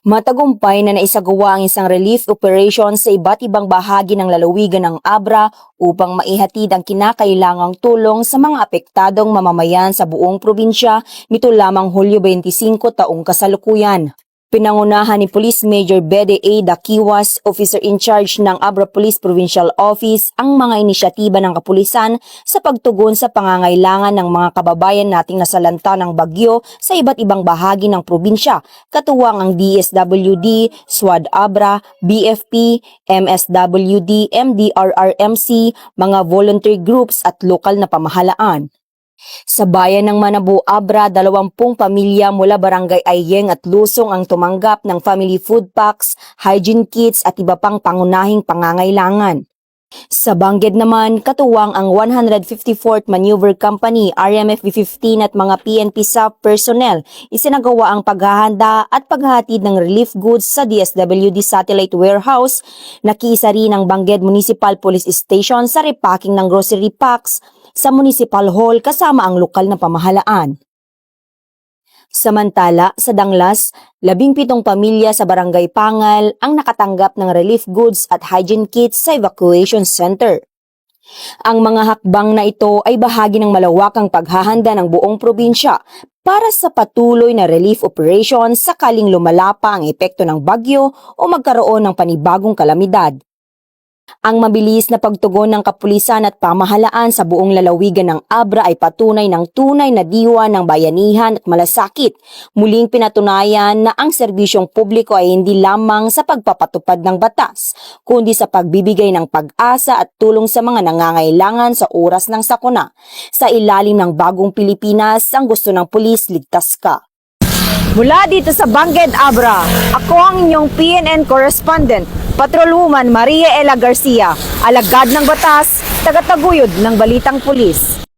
Matagumpay na naisagawa ang isang relief operation sa iba't ibang bahagi ng lalawigan ng Abra upang maihatid ang kinakailangang tulong sa mga apektadong mamamayan sa buong probinsya nito lamang Hulyo 25 taong kasalukuyan. Pinangunahan ni Police Major Bede A. Dakiwas, Officer in Charge ng Abra Police Provincial Office, ang mga inisyatiba ng kapulisan sa pagtugon sa pangangailangan ng mga kababayan nating nasalanta ng bagyo sa iba't ibang bahagi ng probinsya, katuwang ang DSWD, SWAD Abra, BFP, MSWD, MDRRMC, mga volunteer groups at lokal na pamahalaan. Sa bayan ng Manabu, Abra, 20 pamilya mula Barangay Ayeng at Lusong ang tumanggap ng family food packs, hygiene kits at iba pang pangunahing pangangailangan. Sa Bangged naman, katuwang ang 154th Maneuver Company, RMF B-15 at mga PNP SAF personnel, isinagawa ang paghahanda at paghahatid ng relief goods sa DSWD Satellite Warehouse. Nakiisa rin ang Bangged Municipal Police Station sa repacking ng grocery packs sa Municipal Hall kasama ang lokal na pamahalaan. Samantala, sa Danglas, 17 pamilya sa Barangay Pangal ang nakatanggap ng relief goods at hygiene kits sa evacuation center. Ang mga hakbang na ito ay bahagi ng malawakang paghahanda ng buong probinsya para sa patuloy na relief operation sakaling lumala pa ang epekto ng bagyo o magkaroon ng panibagong kalamidad. Ang mabilis na pagtugon ng kapulisan at pamahalaan sa buong lalawigan ng Abra ay patunay ng tunay na diwa ng bayanihan at malasakit. Muling pinatunayan na ang serbisyong publiko ay hindi lamang sa pagpapatupad ng batas, kundi sa pagbibigay ng pag-asa at tulong sa mga nangangailangan sa oras ng sakuna. Sa ilalim ng bagong Pilipinas, ang gusto ng pulis, ligtas ka. Mula dito sa Bangged, Abra, ako ang inyong PNN correspondent, Patrolwoman Maria Ella Garcia, alagad ng batas, tagataguyod ng Balitang Pulis.